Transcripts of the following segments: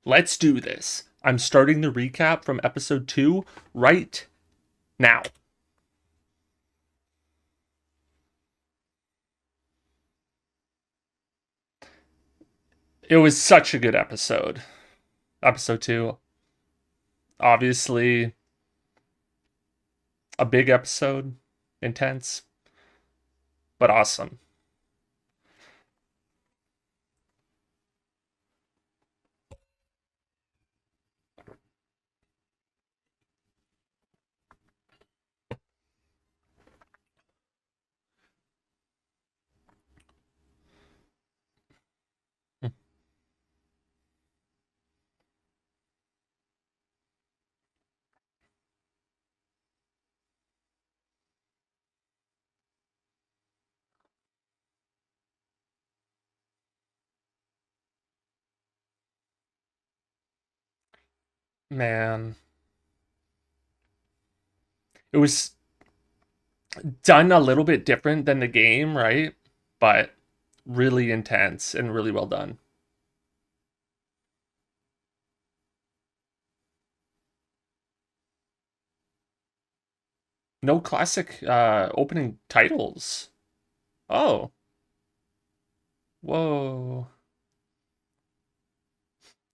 Let's do this. I'm starting the recap from episode 2 right now. It was such a good episode. Episode 2. Obviously, a big episode, intense, but awesome. Man, it was done a little bit different than the game, right? But really intense and really well done. No classic opening titles. Oh, whoa.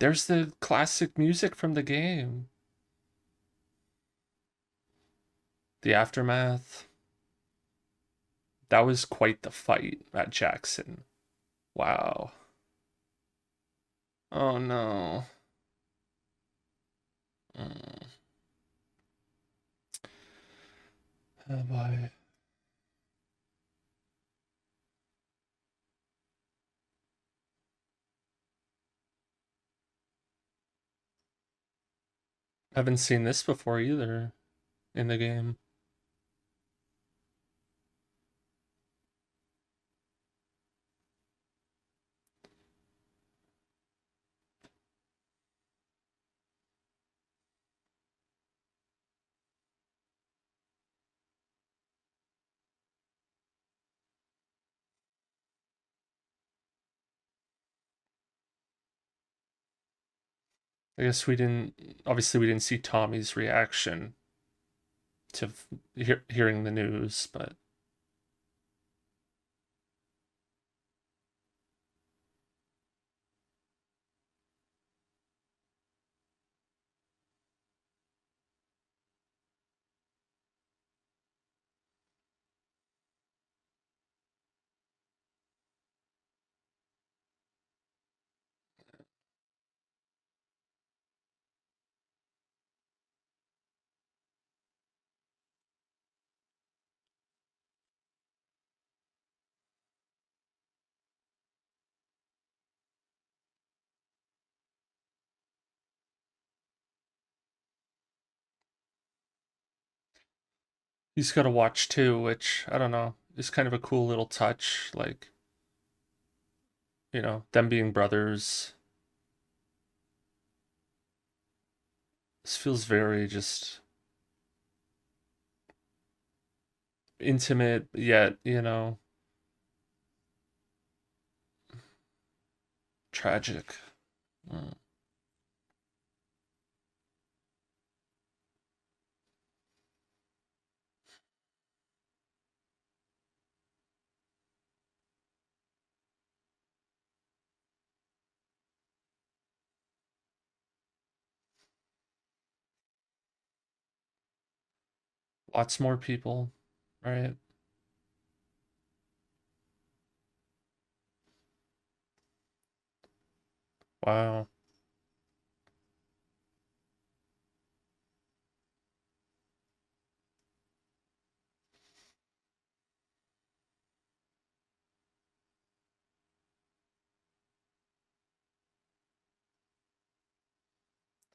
There's the classic music from the game. The aftermath. That was quite the fight at Jackson. Wow. Oh no. Mm. Oh boy. Haven't seen this before either in the game. I guess we didn't. Obviously, we didn't see Tommy's reaction to hearing the news, but he's got to watch too, which I don't know is kind of a cool little touch. Like, them being brothers. This feels very just intimate, yet, tragic. Mm. Lots more people, right? Wow.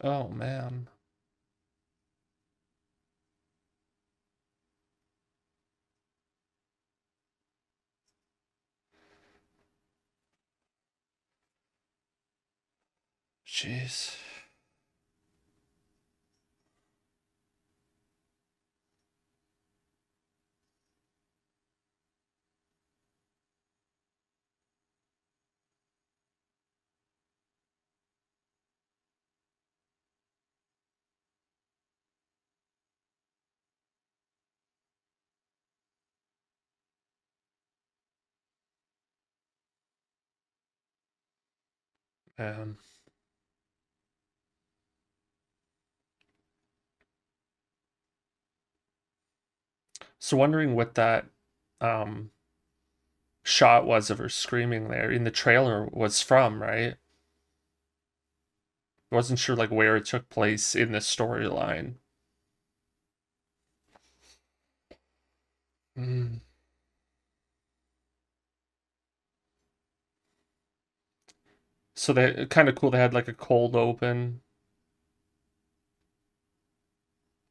Oh man. Jeez. Um, so wondering what that um shot was of her screaming there in the trailer was from, right? Wasn't sure like where it took place in the storyline. Mm. So they kind of cool. They had like a cold open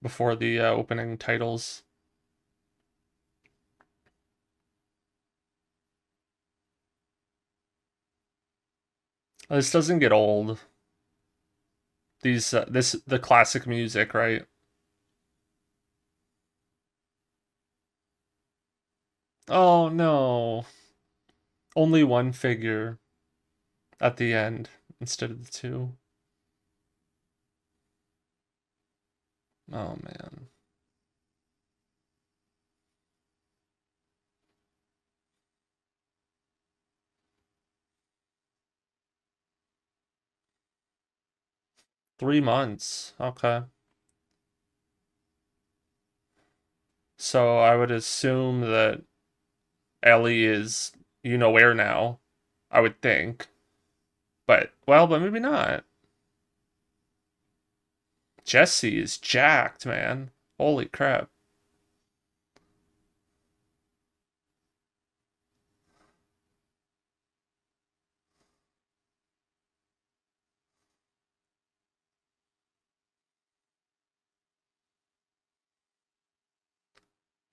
before the opening titles. This doesn't get old. These this the classic music, right? Oh no. Only one figure at the end instead of the two. Oh man. 3 months. Okay. So I would assume that Ellie is you know where now. I would think. But maybe not. Jesse is jacked, man. Holy crap.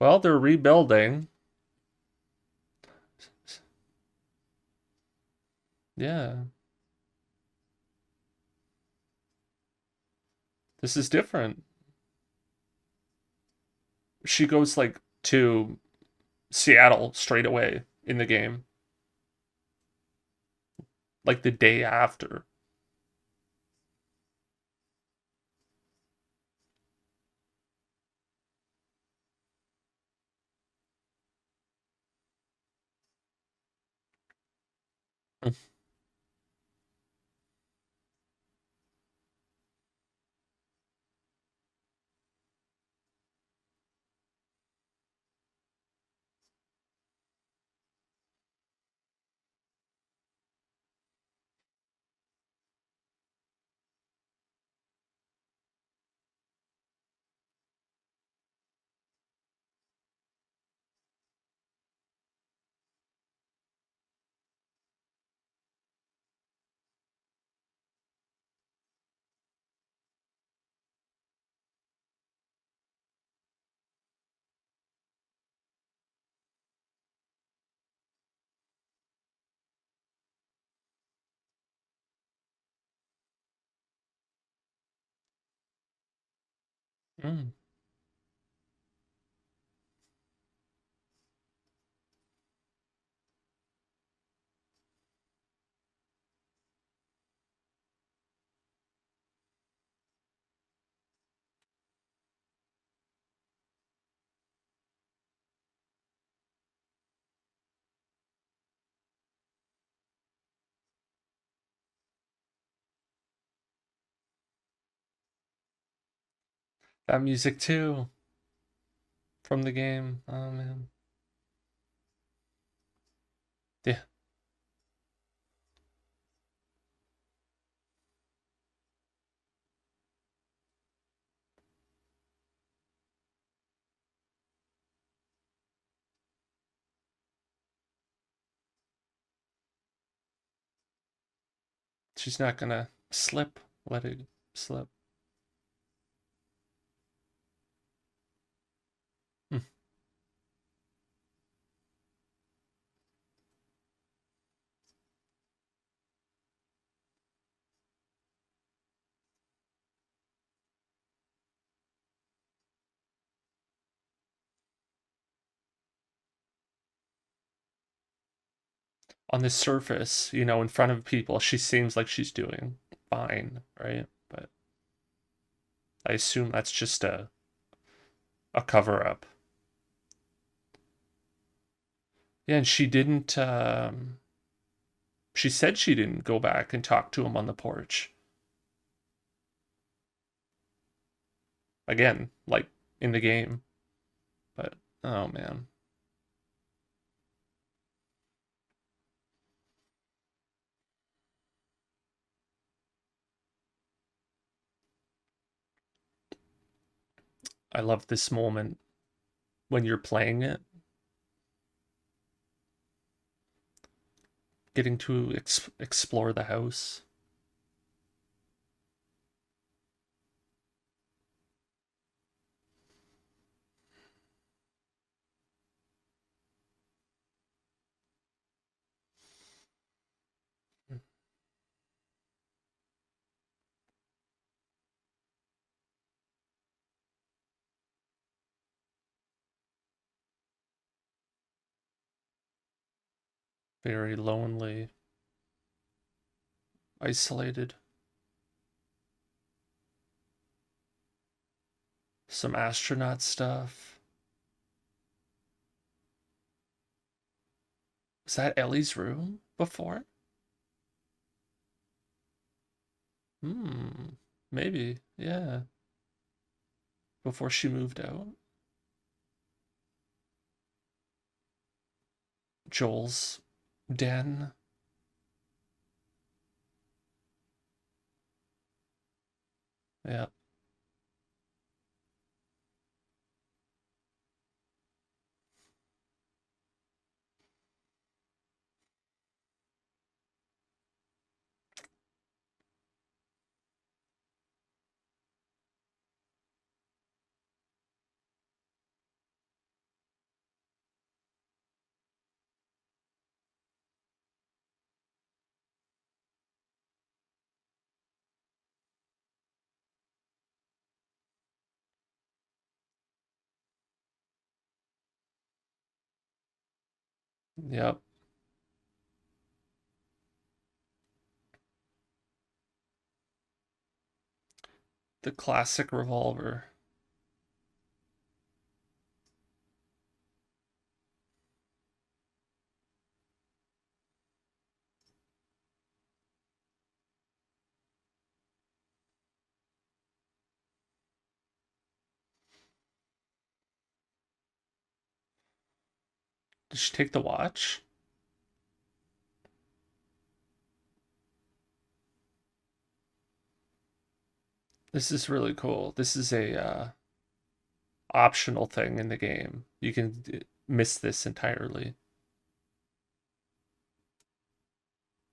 Well, they're rebuilding. Yeah. This is different. She goes like to Seattle straight away in the game, like the day after. Mm. That music too from the game. Oh man. Yeah. She's not gonna slip. Let it slip. Hmm. On the surface, in front of people, she seems like she's doing fine, right? But I assume that's just a cover up. Yeah, and she didn't. She said she didn't go back and talk to him on the porch. Again, like in the game. But oh man. I love this moment when you're playing it, getting to explore the house. Very lonely, isolated. Some astronaut stuff. Was that Ellie's room before? Hmm. Maybe. Yeah. Before she moved out. Joel's den. Yeah. Yep. The classic revolver. Did she take the watch? This is really cool. This is a optional thing in the game. You can miss this entirely.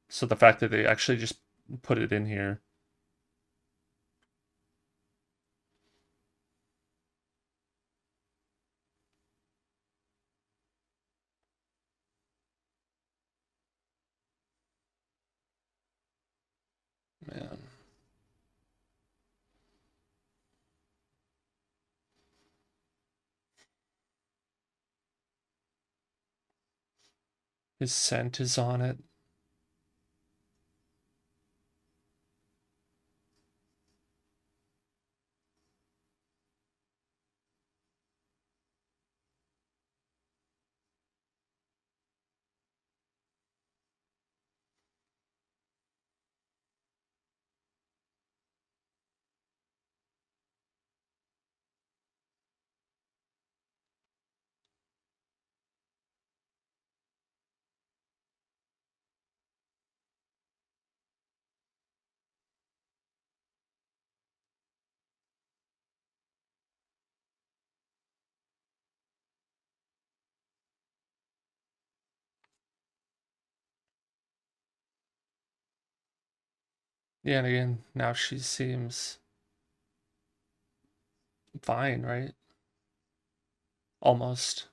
So the fact that they actually just put it in here. Man. His scent is on it. Yeah, and again, now she seems fine, right? Almost.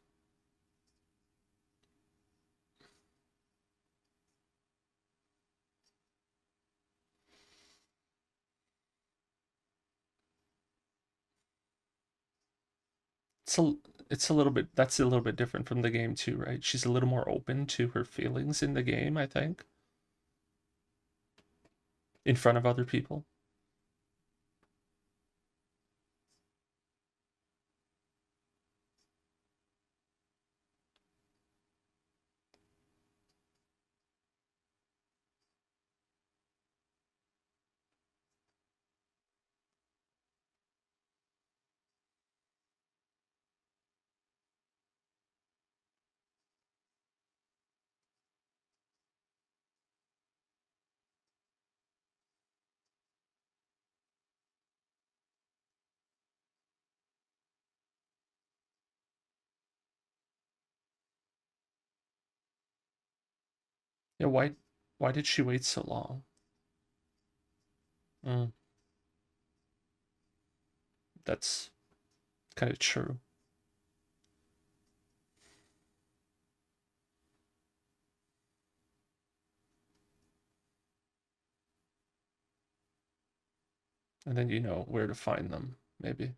It's a it's a little bit that's a little bit different from the game too, right? She's a little more open to her feelings in the game, I think, in front of other people. Yeah, why did she wait so long? Mm, that's kind of true. And then you know where to find them, maybe.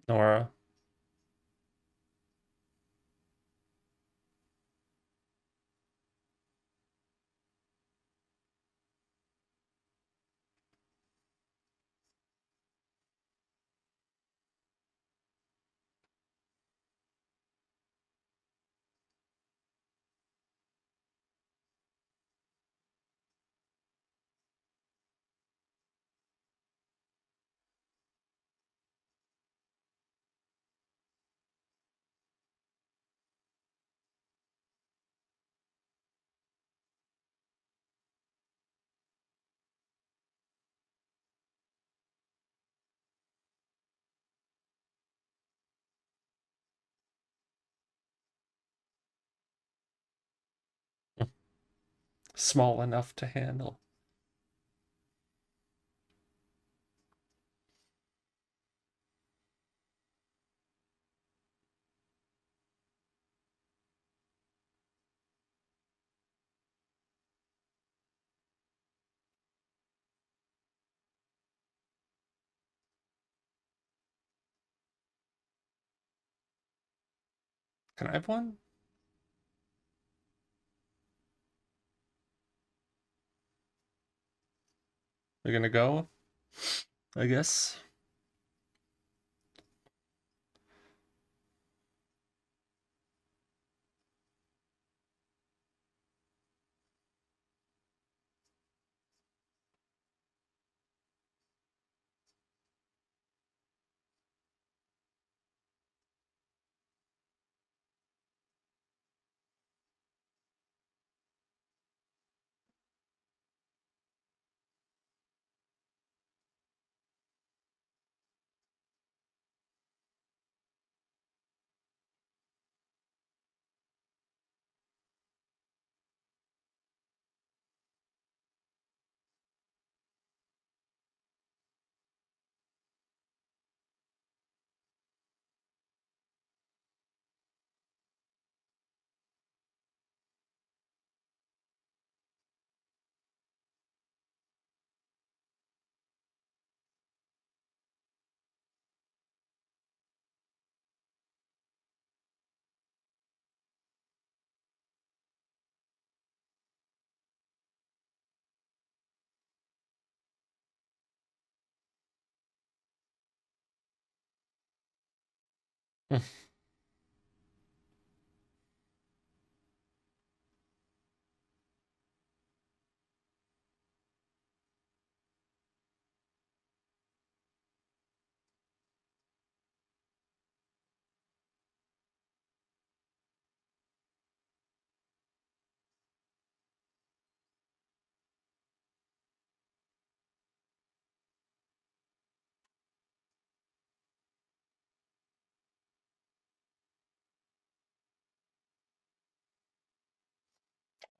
Nora. Small enough to handle. Can I have one? We're gonna go, I guess.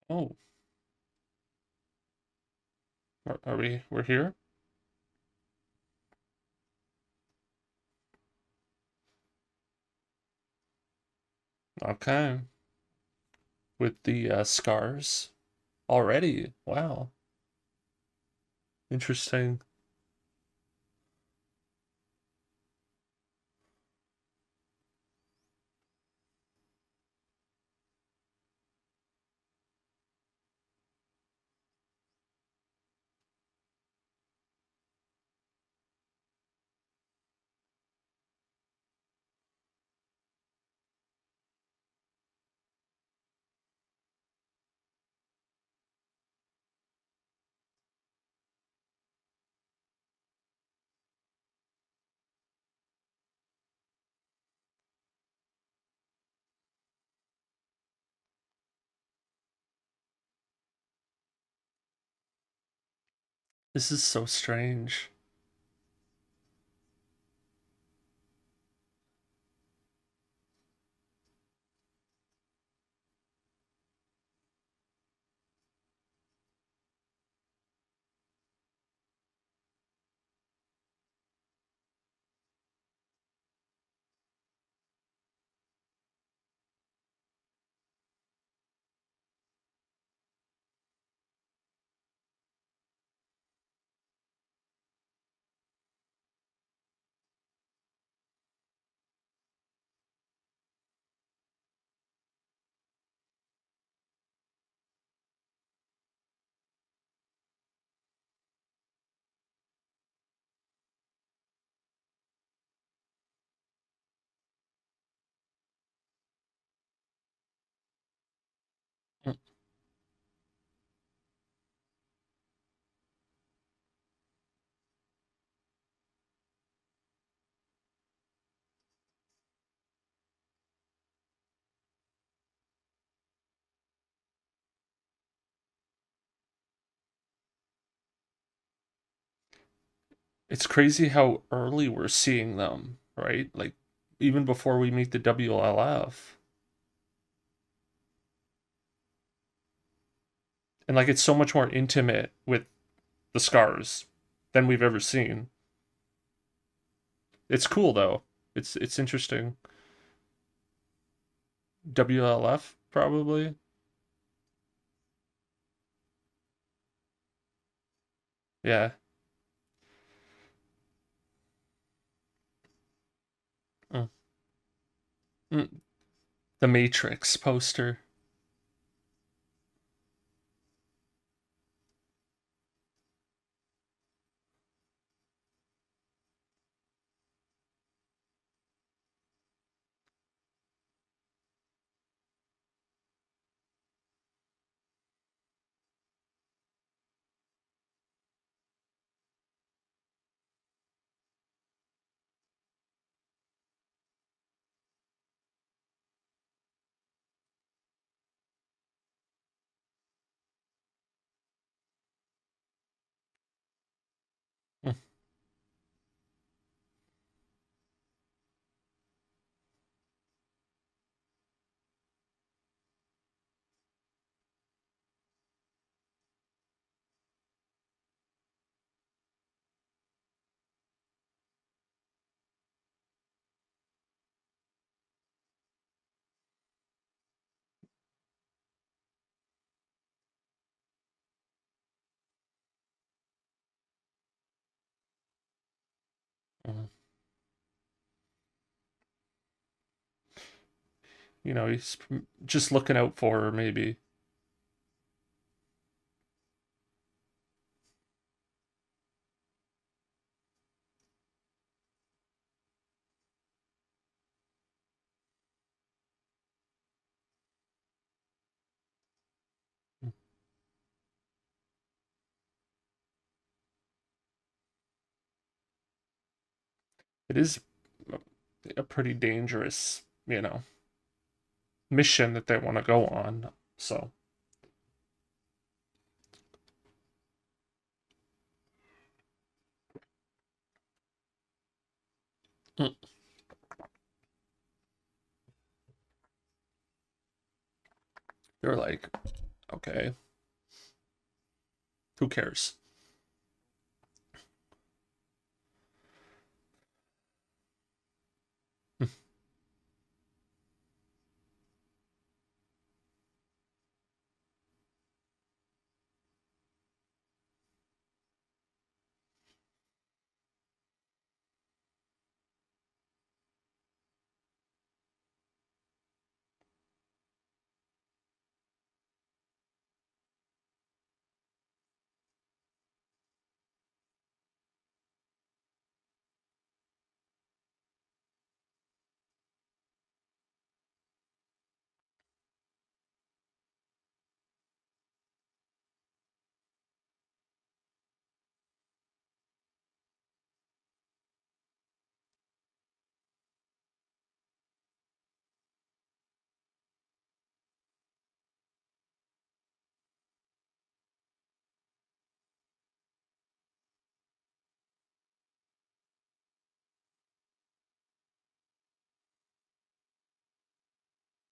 Oh, are we? We're here? Okay. With the scars already. Wow. Interesting. This is so strange. It's crazy how early we're seeing them, right? Like even before we meet the WLF. And like it's so much more intimate with the scars than we've ever seen. It's cool though. It's interesting. WLF probably. Yeah. Mm. Mm. The Matrix poster. Mm. Mm. You know, he's just looking out for her maybe. It is a pretty dangerous, mission that they want to go on. So, mm, they're like, okay, who cares?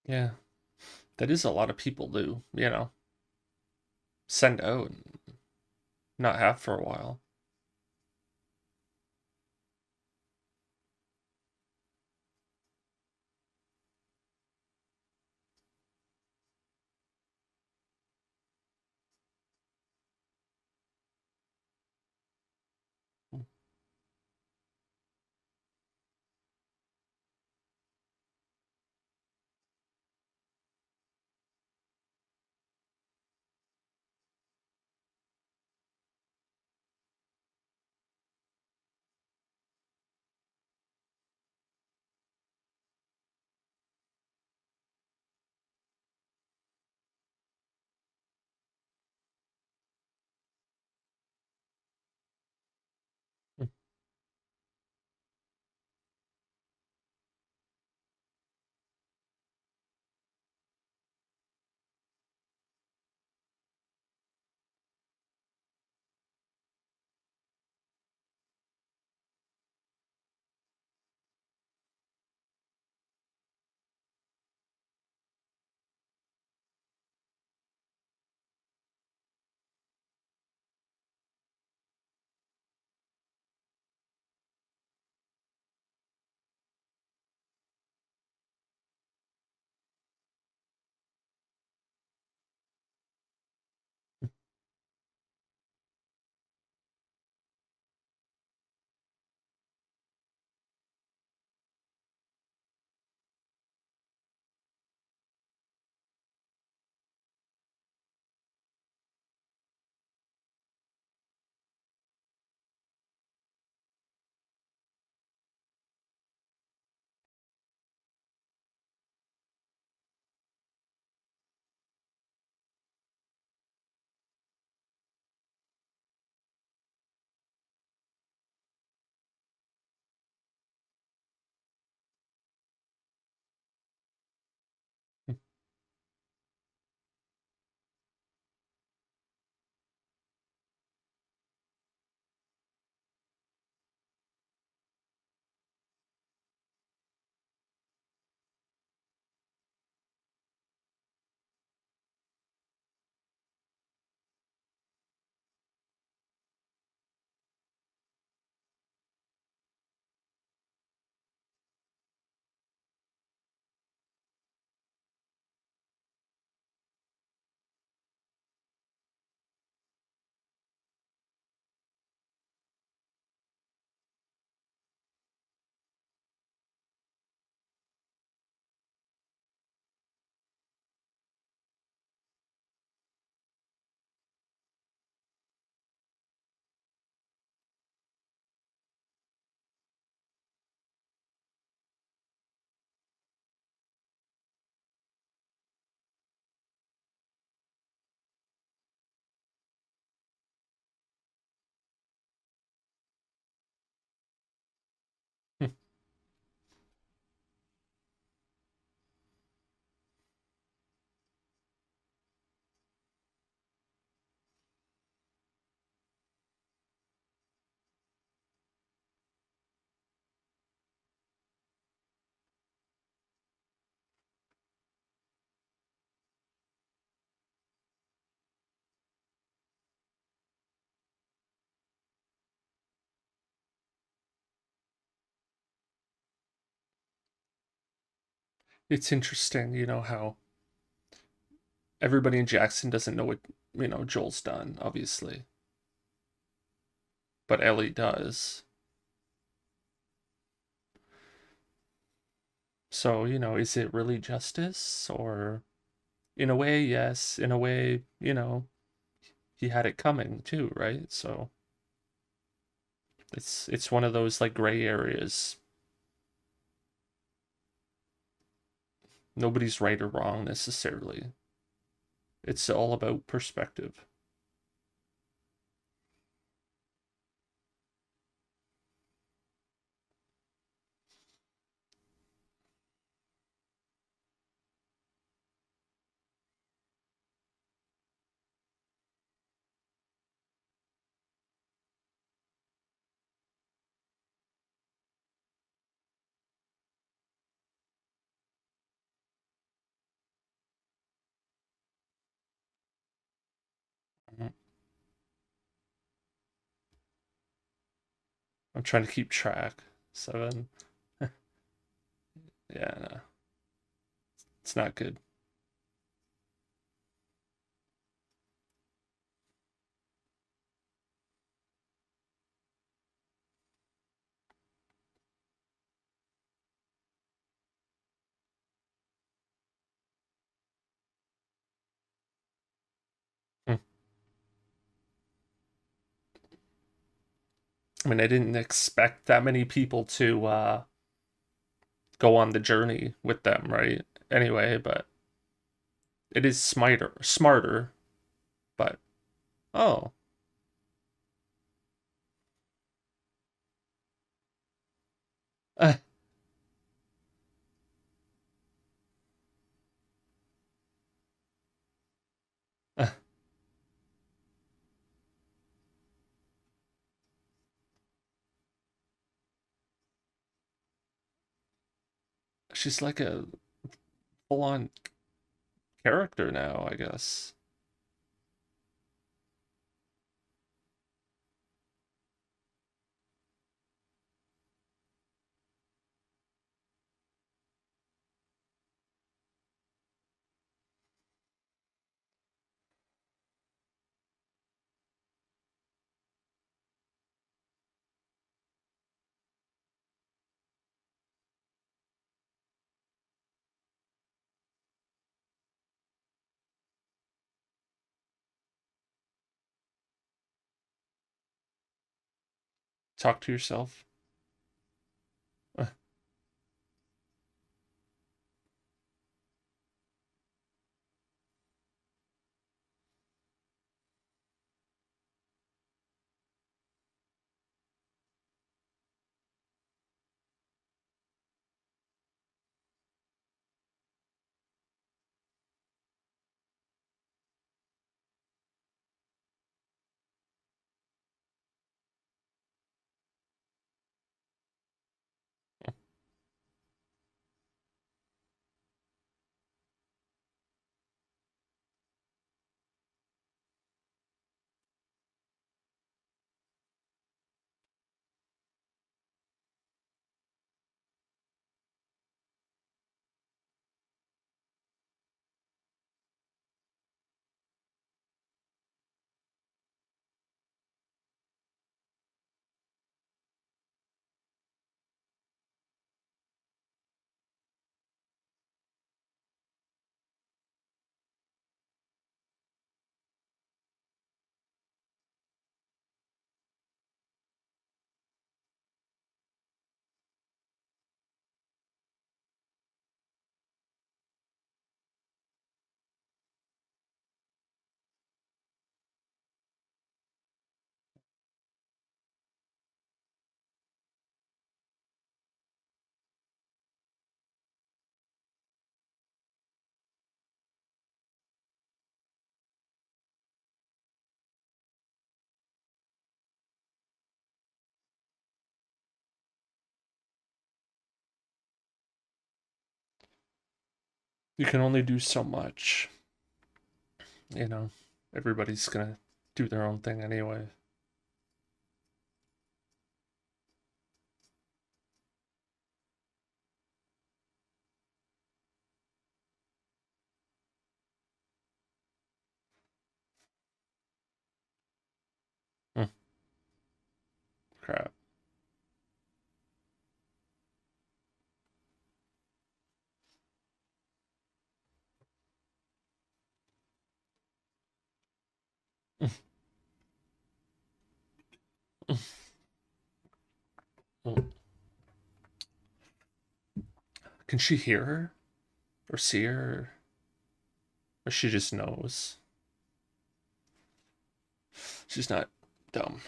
Yeah, that is a lot of people to, send out and not have for a while. It's interesting, how everybody in Jackson doesn't know what, Joel's done, obviously, but Ellie does. So, is it really justice? Or, in a way, yes. In a way, he had it coming too, right? So it's one of those like gray areas. Nobody's right or wrong necessarily. It's all about perspective. I'm trying to keep track. 7. Yeah, no, it's not good. Hmm. I mean, I didn't expect that many people to go on the journey with them, right? Anyway, but it is smarter, but oh, uh, uh, she's like a full-on character now, I guess. Talk to yourself. Uh, you can only do so much, you know. Everybody's gonna do their own thing anyway. Hmm, crap. Can she hear her or see her, or she just knows? She's not dumb.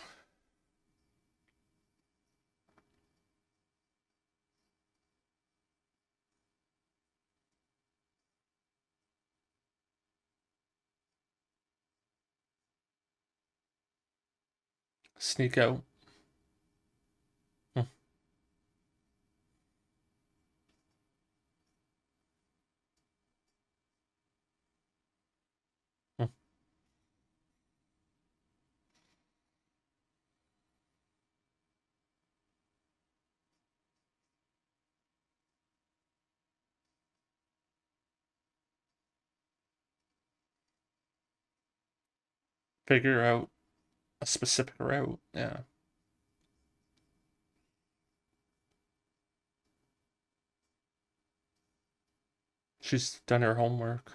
Sneak out. Hmm, hmm. figure out a specific route. Yeah. She's done her homework.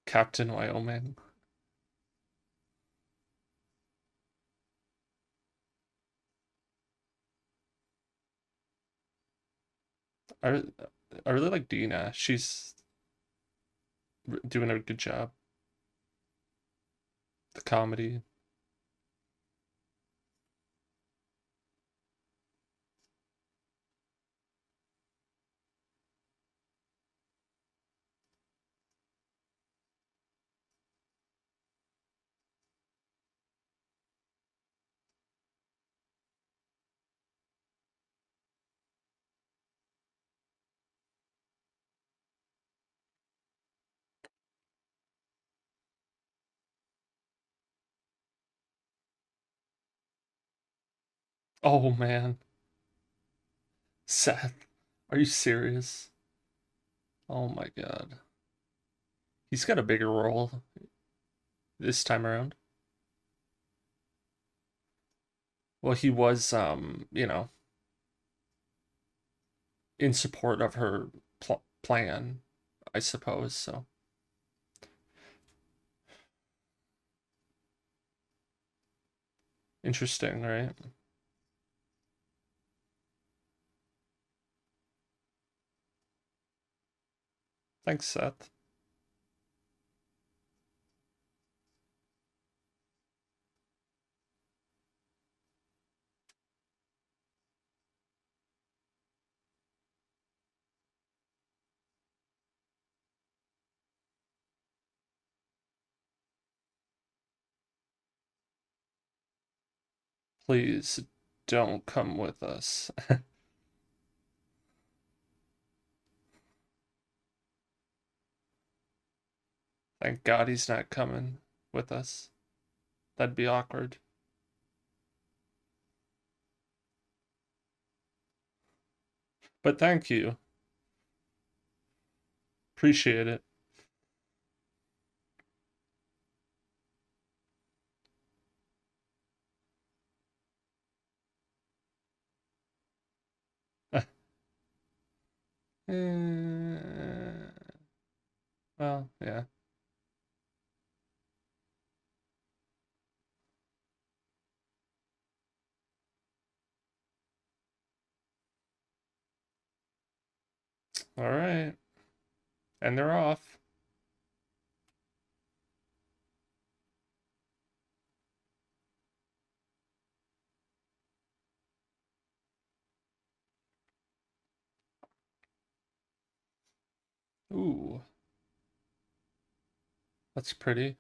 Captain Wyoming. I I really like Dina. She's doing a good job. The comedy. Oh man, Seth, are you serious? Oh my god, he's got a bigger role this time around. Well, he was, in support of her plan, I suppose. So interesting, right? Thanks, Seth. Please don't come with us. Thank God he's not coming with us. That'd be awkward. But thank you. Appreciate it. Well, yeah. All right. And they're off. Ooh, that's pretty.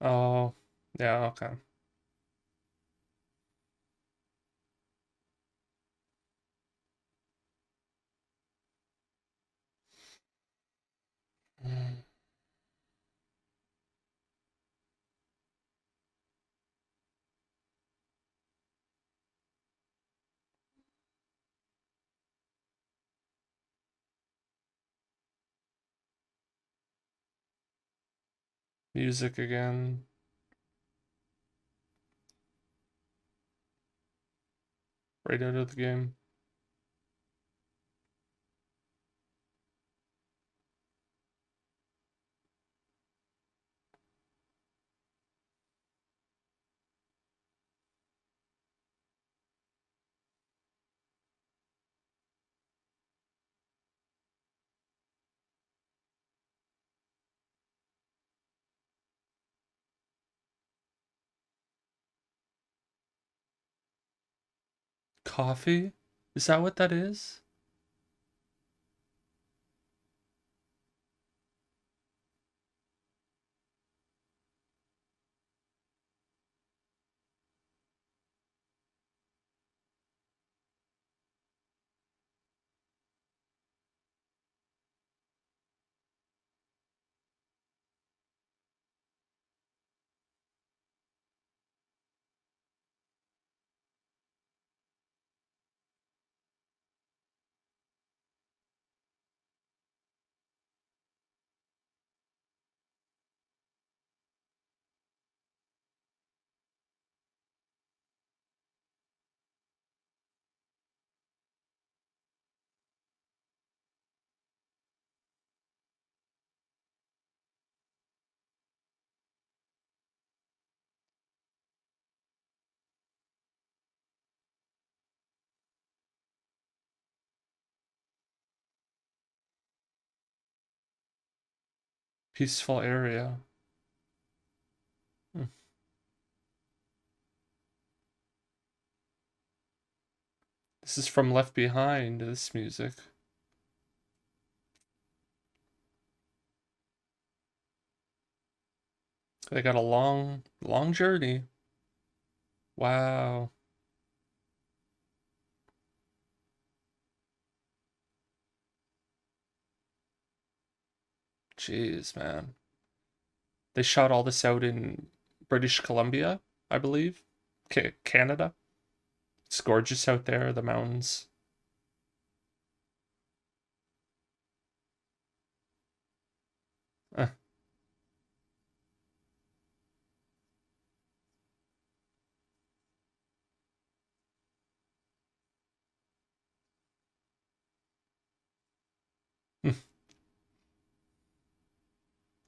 Oh, yeah, okay. Music again. right out of the game. Coffee? Is that what that is? Peaceful area. Hmm. This is from Left Behind, this music. They got a long, long journey. Wow. Jeez, man. They shot all this out in British Columbia, I believe. Canada. It's gorgeous out there, the mountains. Uh,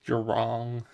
you're wrong.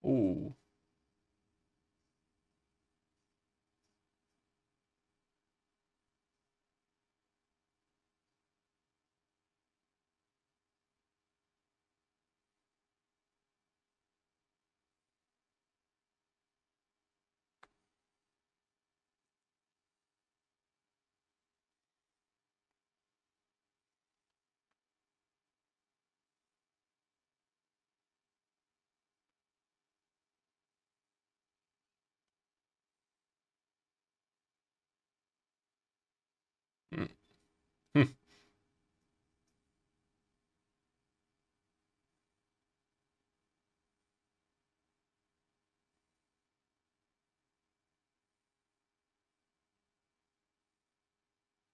Ooh. Mm. Hmm.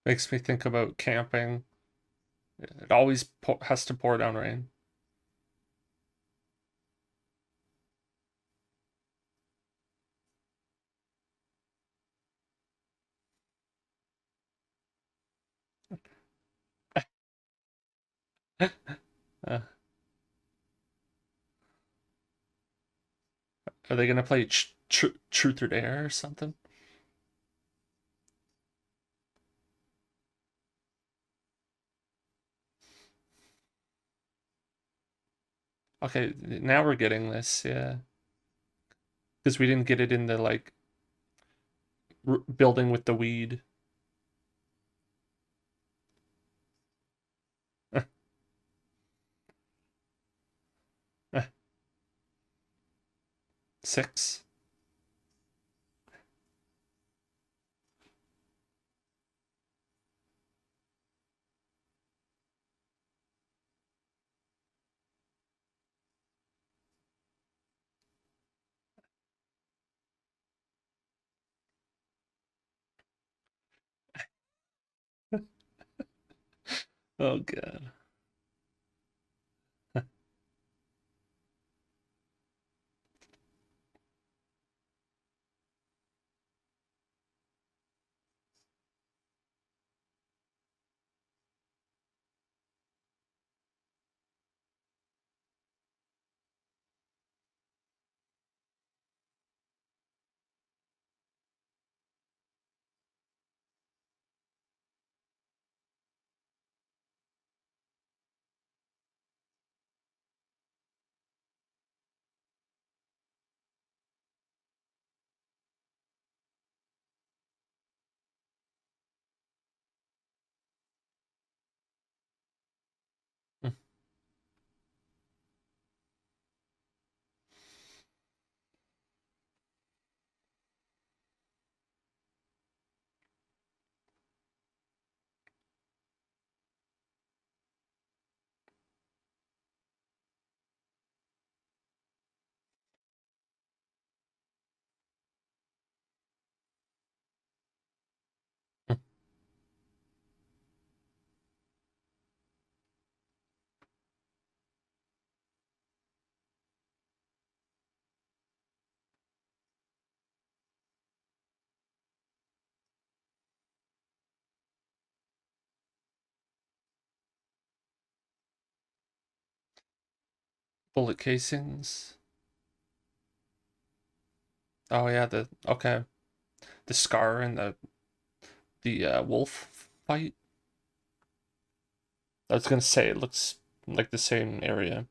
Makes me think about camping. It always has to pour down rain. Uh, Are they gonna play Truth or Dare or something? Okay, now we're getting this, yeah. Because we didn't get it in the like building with the weed. 6. Oh god. Bullet casings. Oh yeah, the okay. The scar and the wolf fight. I was gonna say it looks like the same area.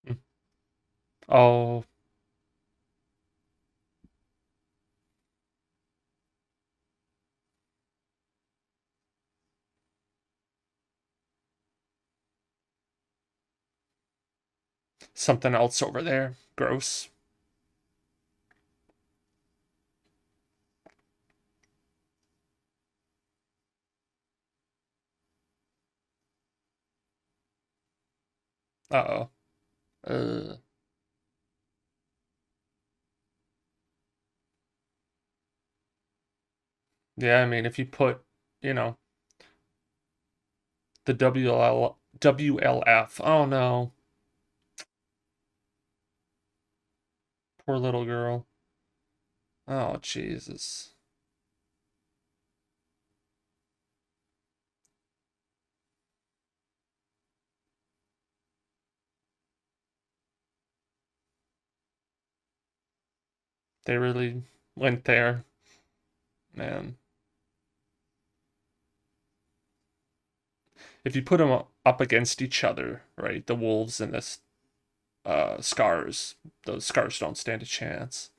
Mm. Oh, something else over there. Gross. Uh-oh. Uh, yeah, I mean, if you put, you know, the WLF. Oh no, poor little girl. Oh Jesus. They really went there, man. If you put them up against each other, right? The wolves and the scars. Those scars don't stand a chance.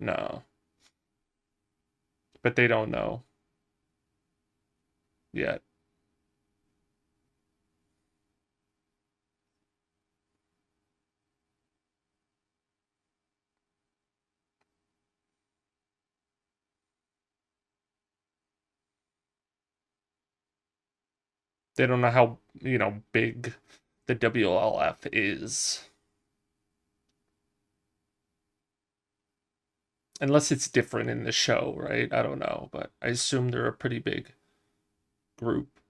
No, but they don't know yet. They don't know how, big the WLF is. Unless it's different in the show, right? I don't know, but I assume they're a pretty big group.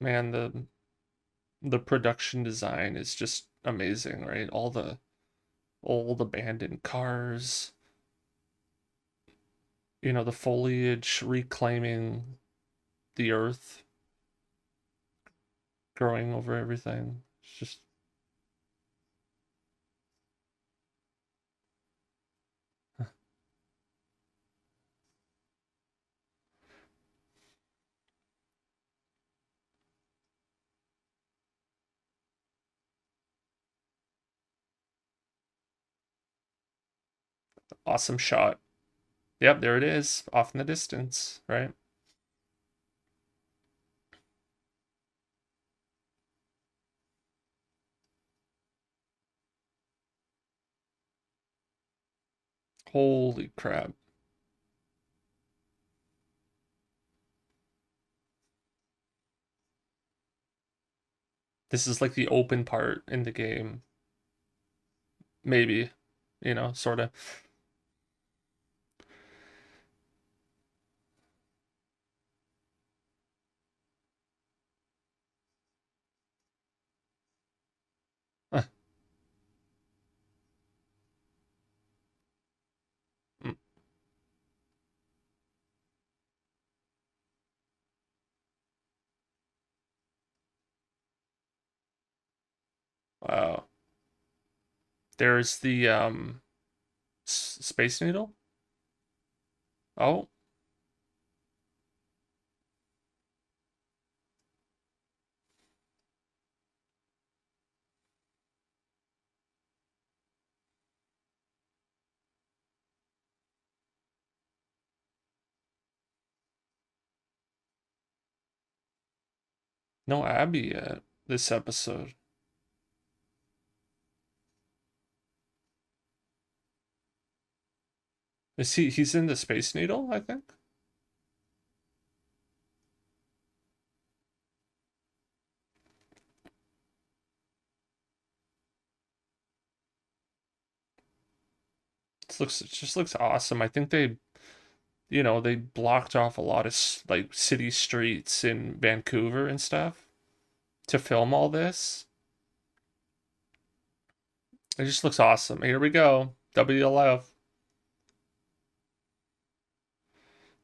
Man, the production design is just amazing, right? All the old abandoned cars, the foliage reclaiming the earth, growing over everything. It's just awesome shot. Yep, there it is, off in the distance, right? Holy crap. This is like the open part in the game. Maybe, sort of. Wow. There's the Space Needle. Oh, no Abby yet this episode. He's in the Space Needle, I think. It just looks awesome. I think they blocked off a lot of like city streets in Vancouver and stuff to film all this. It just looks awesome. Here we go. WLF.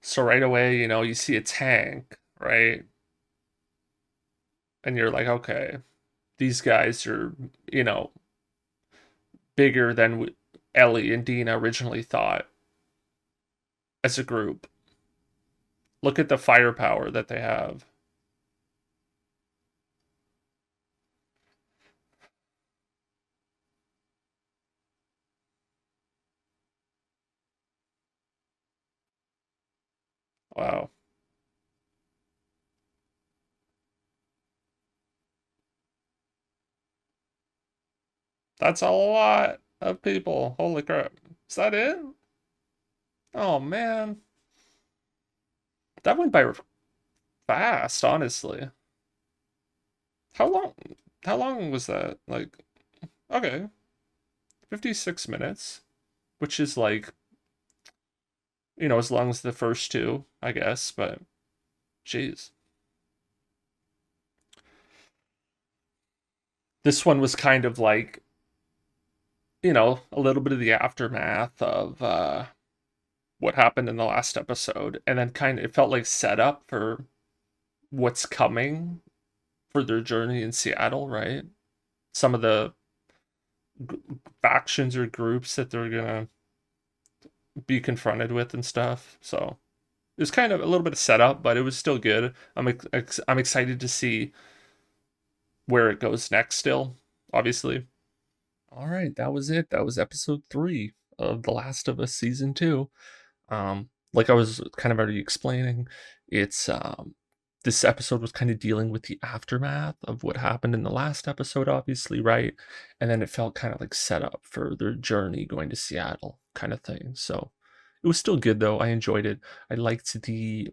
So right away, you see a tank, right? And you're like, okay, these guys are, you know, bigger than Ellie and Dina originally thought as a group. Look at the firepower that they have. Wow. That's a lot of people. Holy crap. Is that it? Oh man. That went by fast, honestly. How long how long was that? Like, okay, 56 minutes, which is like, as long as the first two, I guess, but jeez. This one was kind of like, a little bit of the aftermath of what happened in the last episode, and then kind of it felt like setup for what's coming for their journey in Seattle, right? Some of the g- factions or groups that they're gonna be confronted with and stuff. So it was kind of a little bit of setup, but it was still good. I'm excited to see where it goes next. Still, obviously. All right, that was it. That was episode 3 of The Last of Us Season 2. Like I was kind of already explaining, it's this episode was kind of dealing with the aftermath of what happened in the last episode, obviously, right? And then it felt kind of like set up for their journey going to Seattle kind of thing. So it was still good though. I enjoyed it. I liked the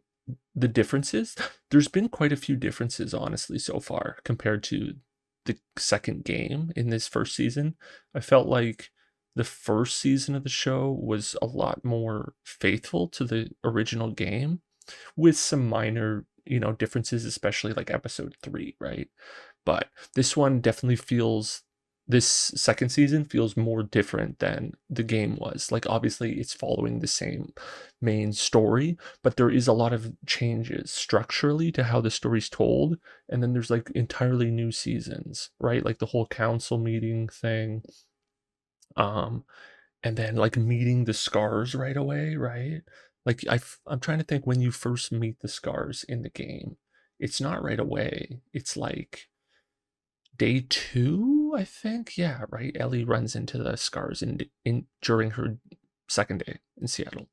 differences. There's been quite a few differences, honestly, so far compared to the second game in this first season. I felt like the first season of the show was a lot more faithful to the original game with some minor, differences, especially like episode 3, right? But this one definitely feels this second season feels more different than the game was. Like obviously it's following the same main story, but there is a lot of changes structurally to how the story's told, and then there's like entirely new seasons, right? Like the whole council meeting thing, um and then like meeting the scars right away, right? Like I'm trying to think when you first meet the scars in the game, it's not right away. It's like day 2, I think. Yeah, right. Ellie runs into the scars in during her second day in Seattle.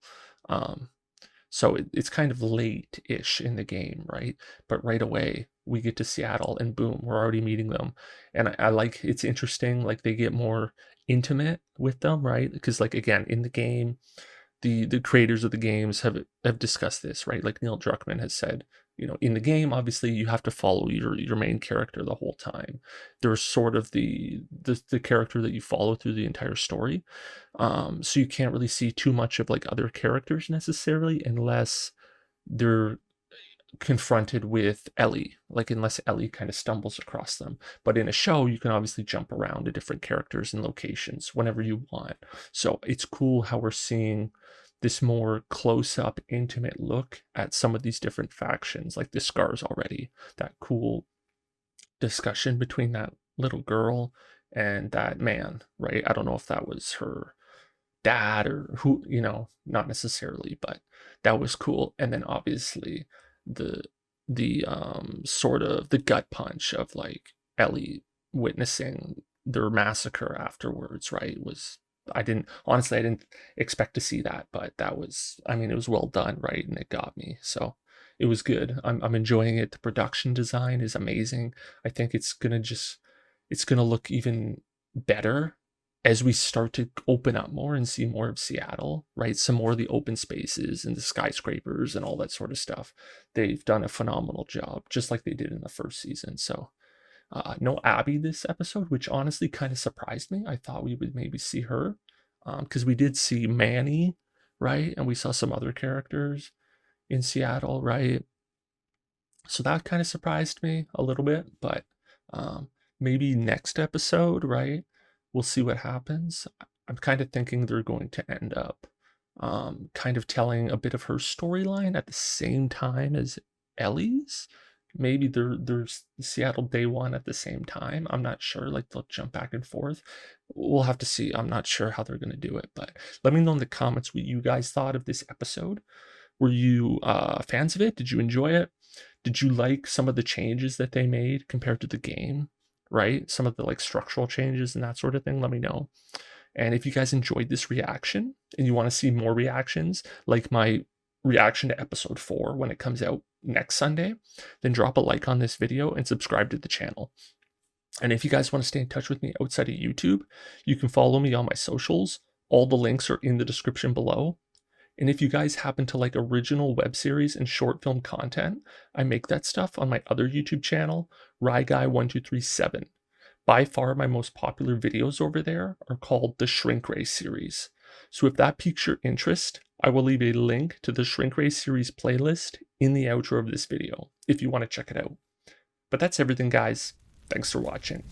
Um, so it's kind of late-ish in the game, right? But right away we get to Seattle and boom, we're already meeting them. And I like it's interesting, like they get more intimate with them, right? Because like again, in the game, the creators of the games have discussed this, right? Like Neil Druckmann has said, in the game, obviously you have to follow your main character the whole time. There's sort of the character that you follow through the entire story. So you can't really see too much of like other characters necessarily unless they're confronted with Ellie, like unless Ellie kind of stumbles across them. But in a show, you can obviously jump around to different characters and locations whenever you want. So it's cool how we're seeing this more close-up, intimate look at some of these different factions, like the Scars already. That cool discussion between that little girl and that man, right? I don't know if that was her dad or who, not necessarily, but that was cool. And then obviously the sort of the gut punch of like Ellie witnessing their massacre afterwards, right? Was I didn't expect to see that, but that was, I mean, it was well done, right? And it got me. So it was good. I'm enjoying it. The production design is amazing. I think it's gonna look even better as we start to open up more and see more of Seattle, right? Some more of the open spaces and the skyscrapers and all that sort of stuff. They've done a phenomenal job, just like they did in the first season. So, no Abby this episode, which honestly kind of surprised me. I thought we would maybe see her, because we did see Manny, right? And we saw some other characters in Seattle, right? So that kind of surprised me a little bit, but um, maybe next episode, right? We'll see what happens. I'm kind of thinking they're going to end up kind of telling a bit of her storyline at the same time as Ellie's. Maybe there's Seattle Day One at the same time. I'm not sure. Like they'll jump back and forth. We'll have to see. I'm not sure how they're going to do it, but let me know in the comments what you guys thought of this episode. Were you fans of it? Did you enjoy it? Did you like some of the changes that they made compared to the game? Right? Some of the like structural changes and that sort of thing. Let me know. And if you guys enjoyed this reaction and you want to see more reactions, like my reaction to episode 4 when it comes out next Sunday, then drop a like on this video and subscribe to the channel. And if you guys want to stay in touch with me outside of YouTube, you can follow me on my socials. All the links are in the description below. And if you guys happen to like original web series and short film content, I make that stuff on my other YouTube channel, RyeGuy1237. By far my most popular videos over there are called the Shrink Ray series. So if that piques your interest, I will leave a link to the Shrink Ray series playlist in the outro of this video if you want to check it out. But that's everything, guys. Thanks for watching.